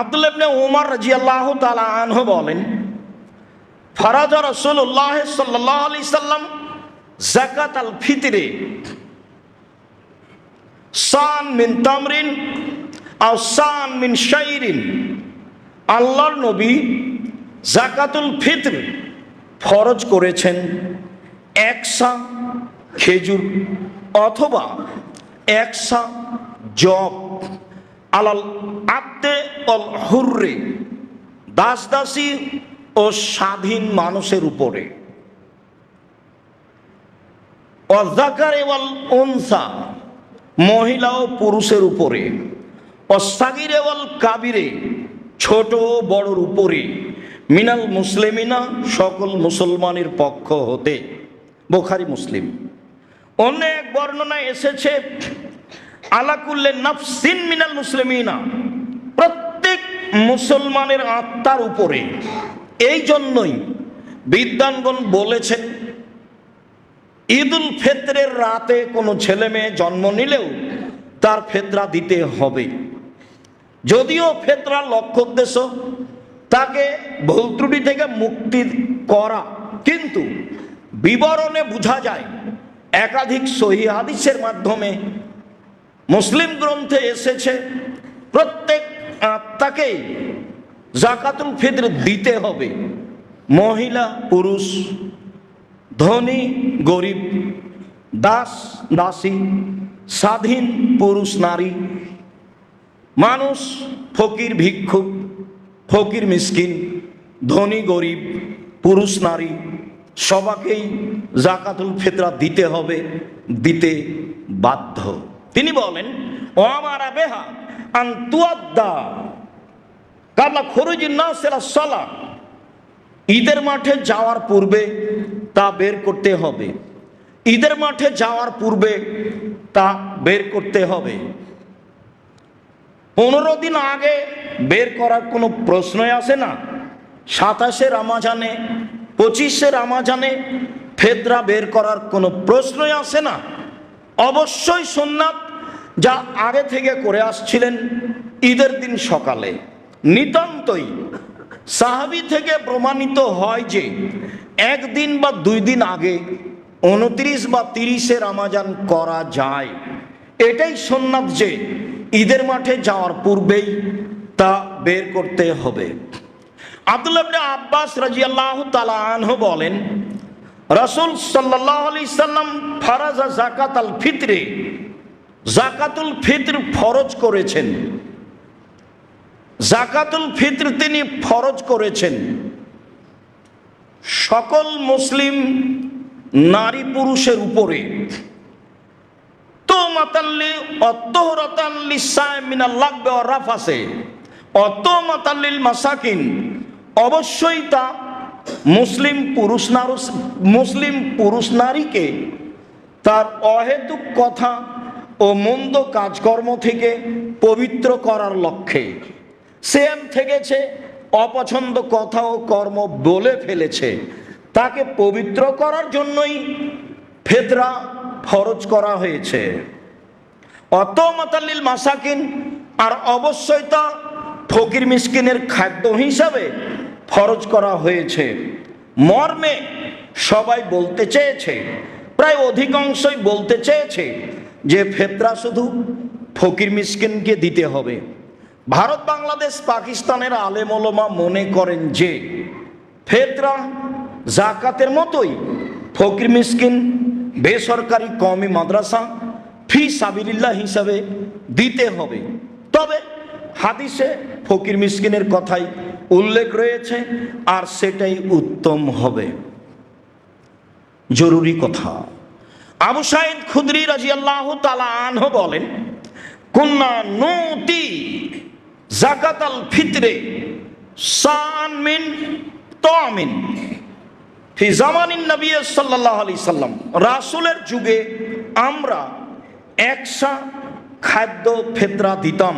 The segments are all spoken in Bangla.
আব্দুল্লাহ ইবনে উমর রাদিয়াল্লাহু তাআলা আনহু বলেন, ফারাজা রাসূলুল্লাহ সাল্লাল্লাহু আলাইহি সাল্লাম যাকাতাল ফিতরে সান মিন তামরিন আও সান মিন শাইরিন। আল্লাহর নবী যাকাতুল ফিতর ফরজ করেছেন একসা খেজুর অথবা একসা জব আলাল আব্দে অল হুররে, দাস দাসী ও স্বাধীন মানুষের উপরে, অযাকারে ওয়াল উনসা, মহিলা ও পুরুষের উপরে, অসাগিরে ওয়াল কাবিরে, ছোট ও বড়র উপরে, মিনাল মুসলিমিনা, সকল মুসলমানের পক্ষ হতে। বুখারী মুসলিম। অন্য এক বর্ণনায় এসেছে আলা কুল্লি নাফসিন মিনাল মুসলিমিনা, প্রত্যেক মুসলমানের আত্মার উপরে। এই জন্যই বিদ্বানগণ বলেছেন ঈদুল ফিতরের রাতে কোনো ছেলে মেয়ে জন্ম নিলেও তার ফিতরা দিতে হবে। যদিও ফিতরার লক্ষ্য উদ্দেশ্য তাকে ভুল ত্রুটি থেকে মুক্তি করা, কিন্তু বিবরণে বোঝা যায় একাধিক সহিহ হাদিসের মাধ্যমে মুসলিম গ্রন্থে এসেছে প্রত্যেক আত্মাকেই যাকাতুল ফিতর দিতে হবে। মহিলা পুরুষ, ধনী গরিব, দাস দাসী, স্বাধীন পুরুষ নারী, মানুষ, ফকির ভিক্ষুক, ফকির মিসকিন, ধনী গরিব, পুরুষ নারী, সবাকেই যাকাতুল ফিতরা দিতে হবে, দিতে বাধ্য। তিনি বলেন, ও আমারা বেহা আন তুআদ্দা কাবলা খুরুজিন নাস ইলা সালাহ, ঈদের মাঠে যাওয়ার পূর্বে তা বের করতে হবে। ঈদের মাঠে যাওয়ার পূর্বে তা বের করতে হবে। 15 দিন আগে বের করার কোনো প্রশ্নই আসে না। 27শে রমজানে, 25শে রমজানে ফিতরা বের করার কোনো প্রশ্নই আসে না। অবশ্যই সুন্নাত যা আগে থেকে করে আসছিলেন ঈদের দিন সকালে। নিতান্তই সাহাবী থেকে প্রমাণিত হয় যে একদিন বা 2 দিন আগে 29 বা 30শে রমজান করা যায়। এটাই সুন্নাত যে ঈদের মাঠে যাওয়ার পূর্বেই তা বের করতে হবে। আব্দুল্লাহ ইবনে আব্বাস রাদিয়াল্লাহু তাআলা আনহু বলেন, রাসূল সাল্লাল্লাহু আলাইহি সাল্লাম ফারাজা যাকাতাল ফিতরে, যাকাতুল ফিতর ফরজ করেছেন। যাকাতুল ফিতর তিনি ফরজ করেছেন সকল মুসলিম নারী পুরুষের উপরে। তো মাতাল্লি অত্তহরাতান লিসায় মিনাল লাগবে ওয়া রাফাসে অত মাতাল্লিল মাসাকিন, অবশ্যই তা মুসলিম পুরুষ নারীকে তার অহেতুক কথা ও মন্দ কাজকর্ম থেকে পবিত্র করার লক্ষ্যে। সে থেকেছে অপছন্দ কথা ও কর্ম বলে ফেলেছে, তাকে পবিত্র করার জন্যই ফিতরা ফরজ করা হয়েছে। অত মাতাল্লিল মাসাকিন, আর অবশ্যই তা ফকির মিসকিনের খাদ্য হিসাবে ফরজ করা হয়েছে। মর্মে সবাই বলতে চেয়েছে, প্রায় অধিকাংশই বলতে চেয়েছে যে ফিতরা শুধু ফকির মিসকিনকে দিতে হবে। ভারত, বাংলাদেশ, পাকিস্তানের আলেম ওলামা মনে করেন যে ফিতরা যাকাতের মতোই ফকির মিসকিন বেসরকারি কওমি মাদ্রাসা ফি সাবিলিল্লাহ হিসাবে দিতে হবে। তবে হাদিসে ফকির মিসকিনের কথাই উল্লেখ রয়েছে, আর সেটাই উত্তম হবে। জরুরি কথা, আবু সাঈদ খুদরি রাদিয়াল্লাহু তাআলা আনহু বলেন, কুন্না নুতি যাকাতাল ফিতরে সান মিন তামিন ফি জামানিন নবী সাল্লাল্লাহু আলাইহি সাল্লাম, রাসূলের যুগে আমরা একসা খাদ্য ফিতরা দিতাম।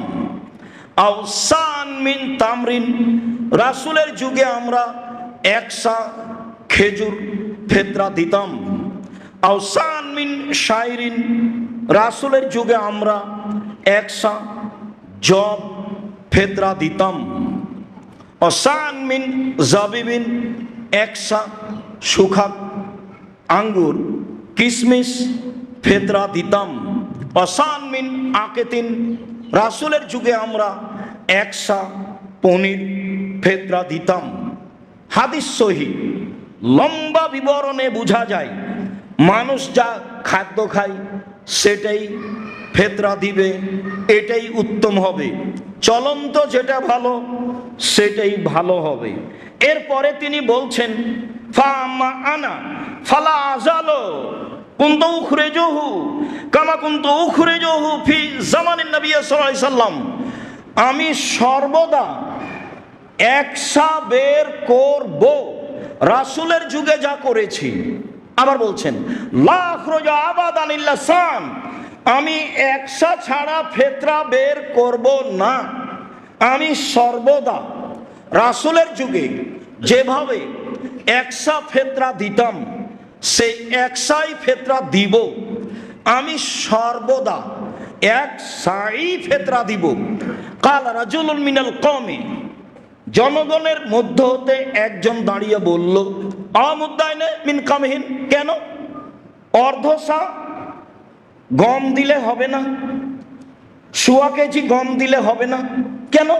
আও সান মিন তামরিন, রাসূলের যুগে আমরা একসা খেজুর ফিতরা দিতাম। আও সান মিন শাইরিন, রাসূলের যুগে আমরা একসা জব ফেতরা দিতাম। অসান মিন জাবিবিন, 1 সা শুখা আঙ্গুর কিশমিশ ফেতরা দিতাম। অসান মিন আকেতিন, রাসূলের যুগে আমরা 1 সা পনির ফেতরা দিতাম। হাদিস সহিহ। লম্বা বিবরণে বোঝা যায় মানুষ যা খাদ্য খায় সেটাই ফেতরা দিবে, এটাই উত্তম হবে। চলন্ত যেটা ভালো সেটাই ভালো হবে। এরপরে তিনি বলছেন ফাম্মা আনা ফালা আজালো কুনতু উখরিজুহু কামা কুনতু উখরিজুহু ফি জামানিন নবী সাল্লাল্লাহু আলাইহি সাল্লাম, আমি সর্বদা 1 সা বের করব রাসূলের যুগে যা করেছি। আবার বলছেন লা আখরুজু আবাদান ইল্লা সাম, আমি 1 সা ছাড়া ফেতরা বের করব না। আমি সর্বদা রাসূলের যুগে যেভাবে 1 সা ফেতরা দিতাম সেই 1 সাই ফেতরা দিব। আমি সর্বদা 1 সাই ফেতরা দিব। কাল রাজুলুন মিনাল কওমি, জনগণের মধ্য হতে একজন দাঁড়িয়ে বলল আমুদ্দাইনে মিন কামহিন, কেন অর্ধসা গম দিলে হবে না? 1.25 কেজি গম দিলে হবে না কেন?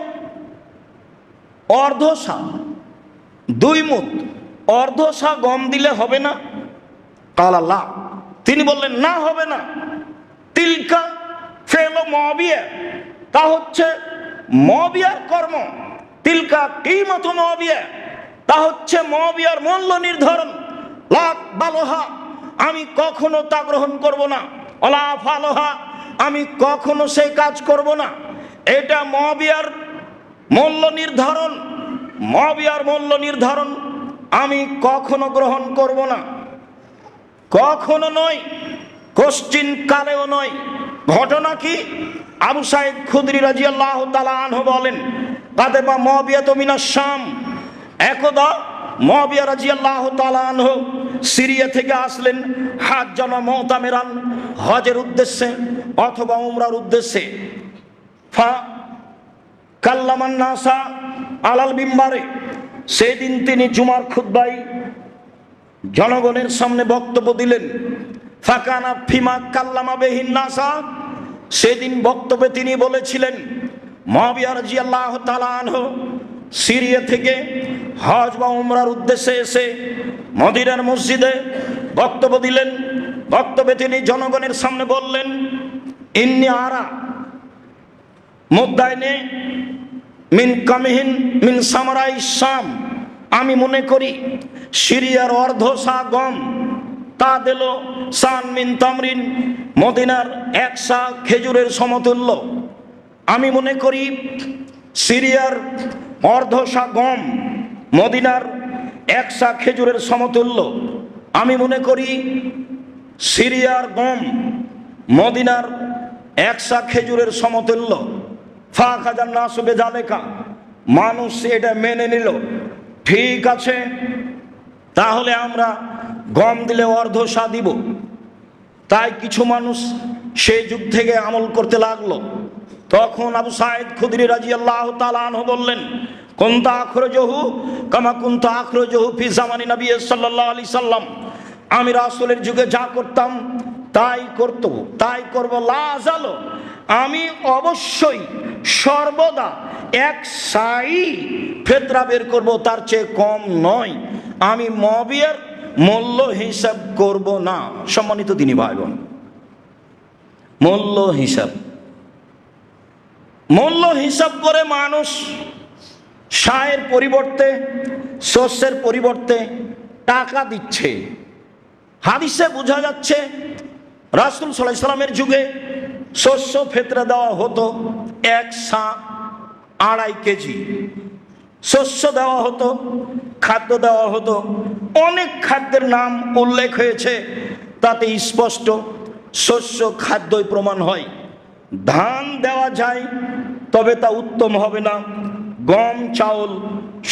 অর্ধসা 2 মুদ অর্ধসা গম দিলে হবে না? কালাল্লাহ, তিনি বললেন না, হবে না। তিলকা ফেলো মুআবিয়া, তা হচ্ছে মুআবিয়ার কর্ম। তিলকা কিমাতু মুআবিয়া, তা হচ্ছে মুআবিয়ার মূল্য নির্ধারণ। লাক বালোহা, আমি কখনো তা গ্রহণ করব না। ওলা ফালোহা, আমি কখনো সেই কাজ করব না। এটা মুআবিয়ার মূল্য নির্ধারণ। মুআবিয়ার মূল্য নির্ধারণ আমি কখনো গ্রহণ করব না, কখনো নয়, কোশ্চিন কালেও নয়। ঘটনা কি? আবু সাঈদ খুদরি রাদিয়াল্লাহু তাআলা আনহু বলেন কাদেবা মুআবিয়া মিনাশ শাম, একদা মুআবিয়া রাদিয়াল্লাহু তাআলা আনহু সিরিয়া থেকে আসলেন হাজ্জান মুতামিরান, হজের উদ্দেশ্যে অথবা উমরার উদ্দেশ্যে। ফা কাল্লামান নাসা আলাল মিম্বারে, সেদিন তিনি জুমার খুতবায় জনগণের সামনে বক্তব্য দিলেন। ফাকানা ফিমা কাল্লামা বিহিন নাসা, সেদিন বক্তব্যে তিনি বলেছিলেন মুআবিয়া রাদিয়াল্লাহু তাআলা আনহু সিরিয়া থেকে হজ বা উমরার উদ্দেশ্যে এসে মদিনার মসজিদে বক্তব্য দিলেন। বক্তব্যে তিনি জনগণের সামনে বললেন ইন্নী আরা মুদ্দাইনে মিন কামহিন মিন সামারাই শাম, আমি মনে করি সিরিয়ার অর্ধসা গম তা দিল সান মিন তামরিন, মদিনার 1 সা খেজুরের সমতুল্য। আমি মনে করি সিরিয়ার অর্ধসা গম মদিনার 1 সা খেজুরের সমতুল্য। আমি মনে করি সিরিয়ার গম মদিনার 1 সা খেজুরের সমতুল্য। ফা খাজান নাসু বিযালিকা, মানুষ এটা মেনে নিল। ঠিক আছে, তাহলে আমরা গম দিলে অর্ধসা দিব। তাই কিছু মানুষ সেই যুগ থেকে আমল করতে লাগলো। তখন আবু সাঈদ খুদরি রাদিয়াল্লাহু তাআলা আনহু বললেন কুনতা আখরুজুহু কামা কুনতা আখরুজুহু ফি জামানি নবী সাল্লাল্লাহু আলাইহি সাল্লাম, আমি রাসূলের যুগে যা করতাম তাই করব। লা আযালু, আমি অবশ্যই সর্বদা 1 সাই ফেতরা বের করব, তার চেয়ে কম নয়। আমি মুআবিয়ার মূল্য হিসাব করব না। সম্মানিত দিনী ভাই বোন, মূল্য হিসাব করে মানুষ সায়ের পরিবর্তে শস্যের পরিবর্তে টাকা দিচ্ছে। হাদিসে বোঝা যাচ্ছে রাসূল সাল্লাল্লাহু আলাইহি সাল্লামের যুগে শস্য ফেতরা দেওয়া হতো 1 সা 2.5 কেজি শস্য দেওয়া হতো, খাদ্য দেওয়া হতো। অনেক খাদ্যের নাম উল্লেখ হয়েছে, তাতে স্পষ্ট শস্য খাদ্যই প্রমাণ হয়। ধান দেওয়া যায়, তবে তা উত্তম হবে না। গম চাউল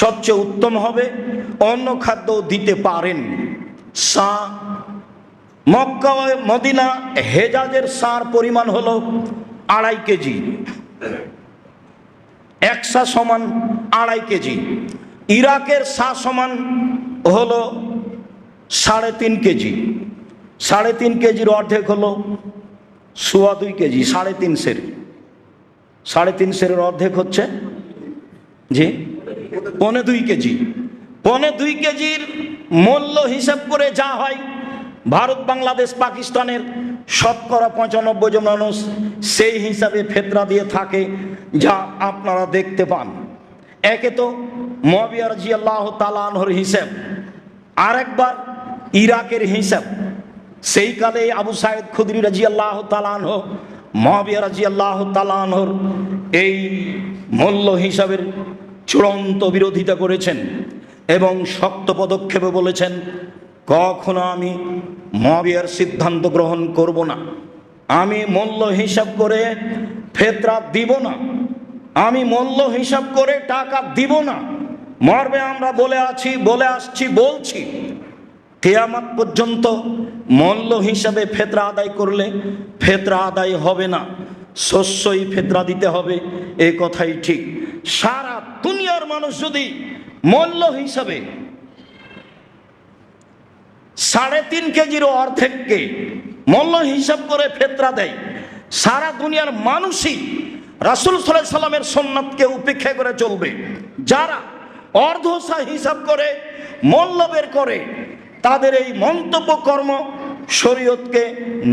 সবচেয়ে উত্তম হবে। অন্য খাদ্য দিতে পারেন। সা মক্কা মদিনা হেজাজের সার পরিমাণ হলো 2.5 কেজি। একশা সমান 2.5 কেজি, ইরাকের সা সমান হলো 3.5 কেজি, 3.5 কেজির অর্ধেক হলো 2.25 কেজি, 3.5 সের, 3.5 সেরের অর্ধেক হচ্ছে জি 2.25 কেজি। 2.25 কেজির মূল্য হিসাব করে যা হয়, ভারত বাংলাদেশ পাকিস্তানের শতকরা 95 জন মানুষ সেই হিসাবে ফেতরা দিয়ে থাকে, যা আপনারা দেখতে পান। একে তো মুআবিয়া রাদিয়াল্লাহু তাআলা আনহুর হিসাব, আরেকবার ইরাকের হিসাব। সেই কালে আবু সাঈদ খুদরি রাদিয়াল্লাহু তাআলা আনহু মুআবিয়া রাদিয়াল্লাহু তাআলা আনহুর এই মূল্য হিসাবের চূড়ান্ত বিরোধিতা করেছেন এবং শক্ত পদক্ষেপে বলেছেন, কখনো আমি মুআবিয়ার সিদ্ধান্ত গ্রহণ করব না, আমি মূল্য হিসাব করে ফেতরা দিব না, আমি মূল্য হিসাব করে টাকা দিব না। মর্মে আমরা বলে আসছি বলছি, কিয়ামত পর্যন্ত মূল্য হিসাবে ফেতরা আদায় করলে ফেতরা আদায় হবে না, শস্যই ফেতরা দিতে হবে, এ কথাই ঠিক। সারা দুনিয়ার মানুষ যদি মূল্য হিসাবে 3.5 কেজির অর্ধেককে মূল্য হিসাব করে ফেতরা দেয়, সারা দুনিয়ার মানুষই রাসূল সাল্লাল্লাহু আলাইহি সাল্লামের সুন্নাতকে উপেক্ষা করে চলবে। যারা অর্ধসা হিসাব করে মূল্য বের করে, তাদের এই মন্তব্য কর্ম শরীয়তকে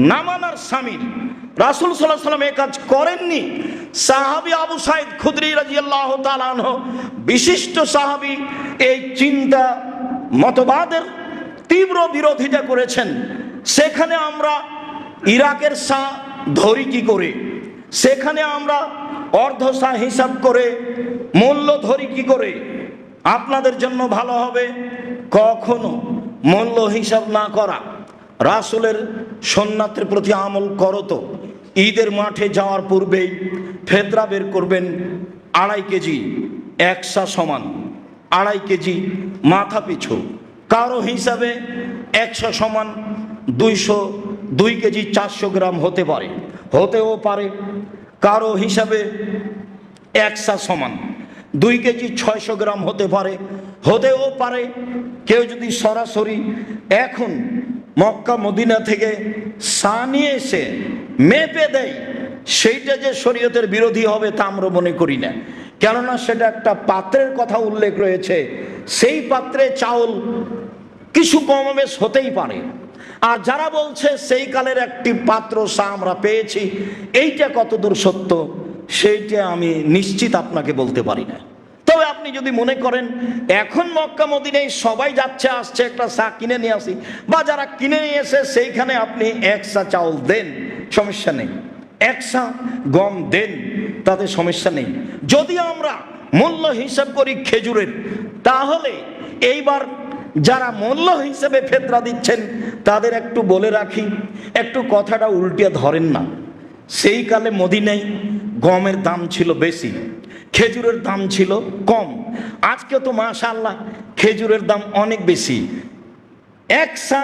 না মানার শামিল। রাসূল সাল্লাল্লাহু আলাইহি সাল্লাম এই কাজ করেননি। সাহাবী আবু সাঈদ খুদরি রাদিয়াল্লাহু তাআলা আনহু, বিশিষ্ট সাহাবী, এই চিন্তা মতবাদের তীব্র বিরোধিতা করেছেন। সেখানে আমরা ইরাকের সা ধরি কি করে, সেখানে আমরা অর্ধসা হিসাব করে মূল্য ধরি কি করে? আপনাদের জন্য ভালো হবে কখনো মূল্য হিসাব না করা। রাসূলের সুন্নাতের প্রতি আমল করো তো। ঈদের মাঠে যাওয়ার পূর্বেই ফেতরা বের করবেন 2.5 কেজি, একশা সমান 2.5 কেজি মাথা পিছু। কারো হিসাবে 100 সমান 202 কেজি 400 গ্রাম হতে পারে, হতেও পারে। কারো হিসাবে একশা সমান 2 কেজি 600 গ্রাম হতে পারে, হতেও পারে। কেউ যদি সরাসরি এখন মক্কা মদিনা থেকে সা নিয়ে এসে মেপে দেয়, সেইটা যে শরীয়তের বিরোধী হবে তা আমরা মনে করি না। কেননা সেটা একটা পাত্রের কথা উল্লেখ রয়েছে, সেই পাত্রে চাউল কিছু কমবেশ হতেই পারে। আর যারা বলছে সেই কালের একটি পাত্র সা আমরা পেয়েছি, এইটা কতদূর সত্য সেইটা আমি নিশ্চিত আপনাকে বলতে পারি না। তবে আপনি যদি মনে করেন এখন মক্কা মদিনায় সবাই যাচ্ছে আসছে, একটা সা কিনে নিয়ে আসি, বা যারা কিনে নিয়ে এসে সেইখানে আপনি 1 সা চাউল দেন, সমস্যা নেই। 1 সা গম দেন, তাতে সমস্যা নেই। যদি আমরা মূল্য হিসাব করি খেজুরের, তাহলে এইবার যারা মূল্য হিসেবে ফেতরা দিচ্ছেন তাদের একটু বলে রাখি, একটু কথাটা উল্টে ধরেন না। সেই কালে মদিনায় গমের দাম ছিল বেশি, খেজুরের দাম ছিল কম। আজকে তো মাশাআল্লাহ খেজুরের দাম অনেক বেশি। 1 সা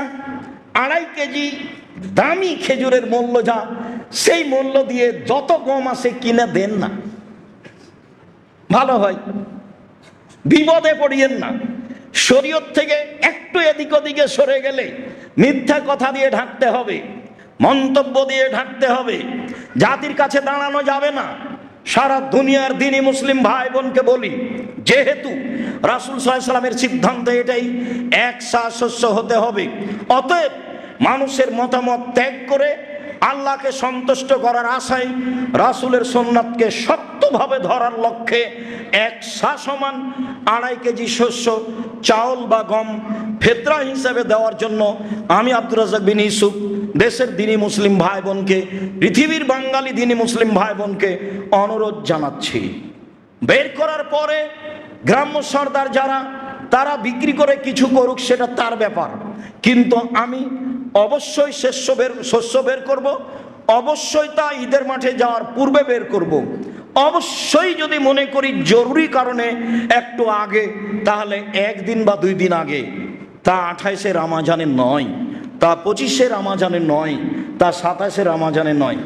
2.5 কেজি দামি খেজুরের মূল্য যা, সেই মূল্য দিয়ে যত গম আসে কিনে দেন না, ভালো হয়। বিপদে পড়িয়েন না। শরীয়ত থেকে একটু এদিক ওদিকে সরে গেলে মিথ্যা কথা দিয়ে ঢাকতে হবে, মন্তব্য দিয়ে ঢাকতে হবে, জাতির কাছে দাঁড়ানো যাবে না। সারা দুনিয়ার দিনী মুসলিম ভাই বোনকে বলি, যেহেতু রাসূল সাল্লাল্লাহু আলাইহি সাল্লামের সিদ্ধান্ত এটাই, 1 সা শস্য হতে হবে, অতএব মানুষের মতামত ত্যাগ করে আল্লাহকে সন্তুষ্ট করার আশায় রাসূলের সুন্নাতকে শক্তভাবে ধরার লক্ষ্যে 1 সা সমান 2.5 কেজি শস্য চাউল বা গম ফেতরা হিসাবে দেওয়ার জন্য আমি আব্দুর রাজ্জাক বিন ইউসুফ দেশের দিনী মুসলিম ভাই বোনকে, পৃথিবীর বাঙালি দিনী মুসলিম ভাই বোনকে অনুরোধ জানাচ্ছি। বের করার পরে গ্রাম্য সর্দার যারা, তারা বিক্রি করে কিছু করুক, সেটা তার ব্যাপার। কিন্তু আমি অবশ্যই শস্য বের করব, অবশ্যই তা ঈদের মাঠে যাওয়ার পূর্বে বের করব। অবশ্যই যদি মনে করি জরুরি কারণে একটু আগে, তাহলে 1 দিন বা 2 দিন আগে। তা 28শে রমজানে নয়, তা 25শে রমজানে নয়, তা 27শে রমজানে নয়।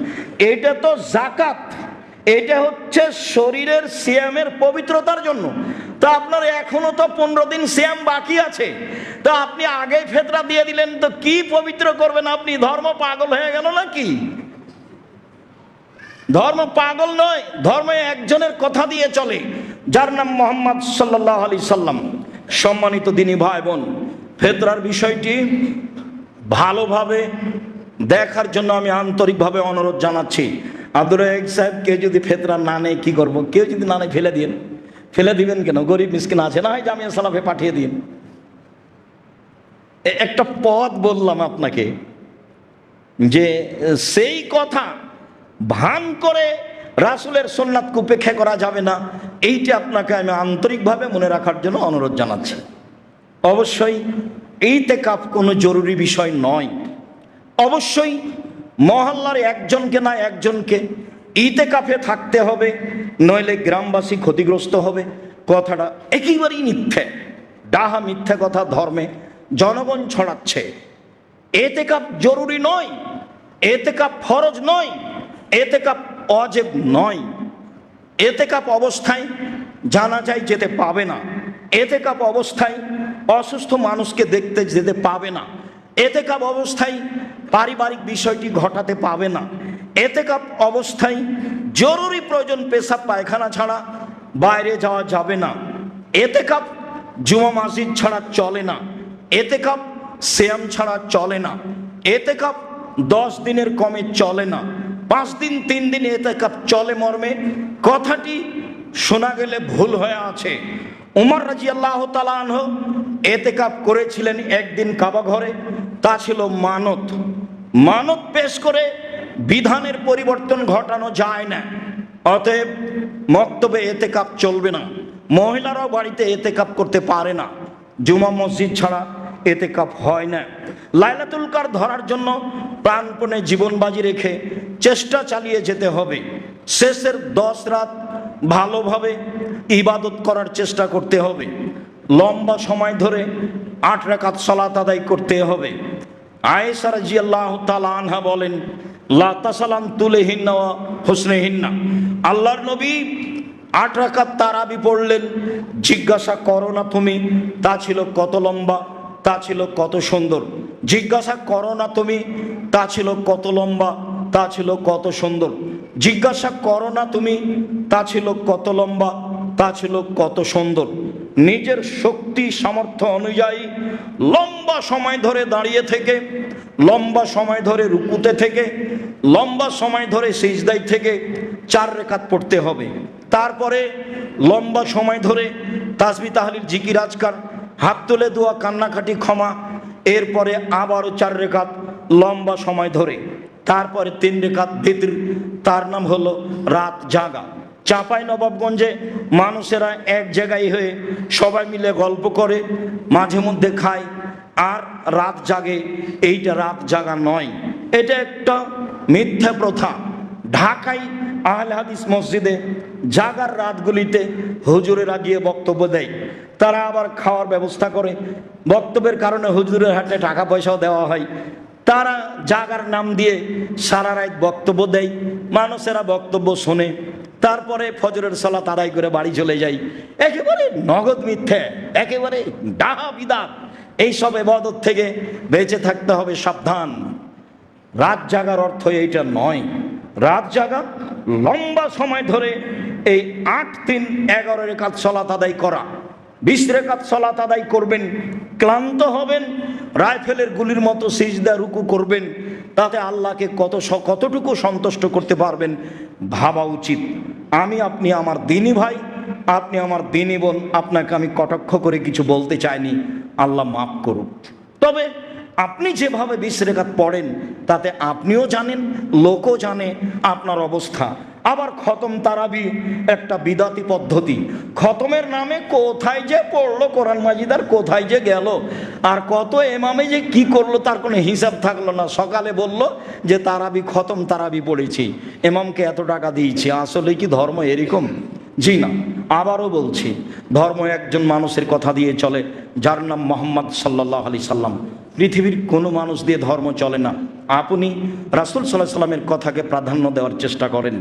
এটা তো জাকাত, এটা হচ্ছে শরীরের সিয়ামের পবিত্রতার জন্য। তা আপনার এখনো তো 15 দিন সিয়াম বাকি আছে, তা আপনি আগেই ফেতরা দিয়ে দিলেন, তো কি পবিত্র করবেন আপনি? ধর্ম পাগল হয়ে গেল নাকি? ধর্ম পাগল নয়, ধর্ম একজনের কথা দিয়ে চলে, যার নাম মোহাম্মদ সাল্লাল্লাহু আলাইহি সাল্লাম। সম্মানিত দিনী ভাই বোন, ফেতরার বিষয়টি ভালোভাবে দেখার জন্য আমি আন্তরিকভাবে অনুরোধ জানাচ্ছি। আব্দুর রাজ্জাক সাহেব, কেউ যদি ফেতরা না নেয় কি করবো? কেউ যদি না নেয় ফেলে দিন। ফেলে দিবেন কেন? গরিব মিসকিন আছে না, হয় জামিয়া সালাফে পাঠিয়ে দিন। একটা পথ বললাম আপনাকে, যে সেই কথা ভান করে রাসূলের সুন্নাতকে উপেক্ষা করা যাবে না, এইটা আপনাকে আমি আন্তরিকভাবে মনে রাখার জন্য অনুরোধ জানাচ্ছি। অবশ্যই ইতিকাফ কোনো জরুরি বিষয় নয়। অবশ্যই মহল্লার একজনকে না একজনকে ইতিকাফে থাকতে হবে, নইলে গ্রামবাসী ক্ষতিগ্রস্ত হবে। কথাটা একেবারেই মিথ্যে, ডাহা মিথ্যে কথা ধর্মে জনগণ ছড়াচ্ছে। ইতিকাফ জরুরি নয়, ইতিকাফ ফরজ নয়, ইতিকাফ ওয়াজিব নয়। ইতিকাফ অবস্থায় জানাজায় যেতে পাবে না, ইতিকাফ অবস্থায় অসুস্থ মানুষকে দেখতে যেতে পাবে না, ইতিকাফ অবস্থায় পারিবারিক বিষয়টি ঘটাতে পাবে না, ইতিকাফ অবস্থায় জরুরি প্রয়োজন পেশাব পায়খানা ছাড়া বাইরে যাওয়া যাবে না, ইতিকাফ জুমা মসজিদ ছাড়া চলে না, ইতিকাফ সিয়াম ছাড়া চলে না, ইতিকাফ 10 দিনের কমে চলে না, 5 দিন 3 দিন ইতিকাফ চলে মর্মে কথাটি শোনা গেলে ভুল হয়ে আছে। উমর রাদিয়াল্লাহু তাআলা আনহু ইতিকাফ করেছিলেন একদিন কাবা ঘরে, তা ছিল মানত। মানত পেশ করে বিধানের পরিবর্তন ঘটানো যায় না, অতএব মক্তবে ইতিকাফ চলবে না। মহিলারাও বাড়িতে ইতিকাফ করতে পারে না, জুমা মসজিদ ছাড়া ইতিকাফ হয় না। লাইলাতুল কদর ধরার জন্য প্রাণপণে জীবন বাজি রেখে চেষ্টা চালিয়ে যেতে হবে। শেষের 10 রাত ভালোভাবে ইবাদত করার চেষ্টা করতে হবে। লম্বা সময় ধরে 8 রাকাত সালাত আদায় করতে হবে। আয়েশা রাদিয়াল্লাহু তাআলা আনহা বলেন, লা তাসালাম তুলিহিন্না ওয়া হুসনিহিন্না। আল্লাহর নবী 8 রাকাত তারাবি পড়লেন, জিজ্ঞাসা করো না তুমি তা ছিল কত লম্বা, তা ছিল কত সুন্দর। জিজ্ঞাসা করো না তুমি তা ছিল কত লম্বা, তা ছিল কত সুন্দর। জিজ্ঞাসা করো না তুমি তা ছিল কত লম্বা, তা ছিল কত সুন্দর। নিজের শক্তি সামর্থ্য অনুযায়ী লম্বা সময় ধরে দাঁড়িয়ে থেকে, লম্বা সময় ধরে রুকুতে থেকে, লম্বা সময় ধরে সিজদায় থেকে 4 রাকাত পড়তে হবে। তারপরে লম্বা সময় ধরে তাসবিহ তাহলিল জিকির আজকার, হাত তুলে দোয়া, কান্নাকাটি, ক্ষমা। এরপরে আবারও 4 রাকাত লম্বা সময় ধরে, তারপরে 3 রাকাত ভিতর, তার নাম হলো রাত জাগা। চাঁপাই নবাবগঞ্জে মানুষেরা এক জায়গায় হয়ে সবাই মিলে গল্প করে, মাঝে মধ্যে খায় আর রাত জাগে। এইটা রাত জাগা নয়, এটা একটা মিথ্যা প্রথা। ঢাকায় আহলে হাদিস মসজিদে জাগার রাতগুলিতে হুজুরেরা গিয়ে বক্তব্য দেয়, তারা আবার খাওয়ার ব্যবস্থা করে। বক্তব্যের কারণে হুজুরের হাতে টাকা পয়সাও দেওয়া হয়। তারা জাগার নাম দিয়ে সারা রাত বক্তব্য দেয়, মানুষেরা বক্তব্য শোনে, তারপরে ফজরের সালাত আদায় করে বাড়ি চলে যায়। একেবারে নগদ মিথ্যে, একেবারে ডাহা বিদাত। এইসব ইবাদত থেকে বেঁচে থাকতে হবে, সাবধান। রাত জাগার অর্থ এইটা নয়। রাত জাগা লম্বা সময় ধরে এই 8-3-11 রাকাত সালাত আদায় করা। 20 রাকাত সালাত আদায় করবেন, ক্লান্ত হবেন, রাইফেলের গুলির মতো সিজদা রুকু করবেন, তাতে আল্লাহকে কতটুকু সন্তুষ্ট করতে পারবেন ভাবা উচিত। আমি আপনি আমার দিনী ভাই, আপনি আমার দিনী বোন, আপনাকে আমি কটাক্ষ করে কিছু বলতে চাইনি, আল্লাহ মাফ করুক। তবে আপনি যেভাবে 20 রাকাত পড়েন তাতে আপনিও জানেন, লোকও জানে আপনার অবস্থা। আবার খতম তারাবি একটা বিদাতি পদ্ধতি। খতমের নামে কোথায় যে পড়লো কোরআন মাজিদ, আর কোথায় যে গেল, আর কত এমামে যে কি করলো তার কোনো হিসাব থাকলো না। সকালে বলল যে তারাবি খতম তারাবি পড়েছি, এমামকে এত টাকা দিয়েছি। আসলে কি ধর্ম এরকম? জি না। আবারও বলছি, ধর্ম একজন মানুষের কথা দিয়ে চলে, যার নাম মোহাম্মদ সাল্লাল্লাহু আলাইহি সাল্লাম। পৃথিবীর কোনো মানুষ দিয়ে ধর্ম চলে না। আপনি রাসূল সাল্লাল্লাহু আলাইহি সাল্লামের কথাকে প্রাধান্য দেওয়ার চেষ্টা করেন।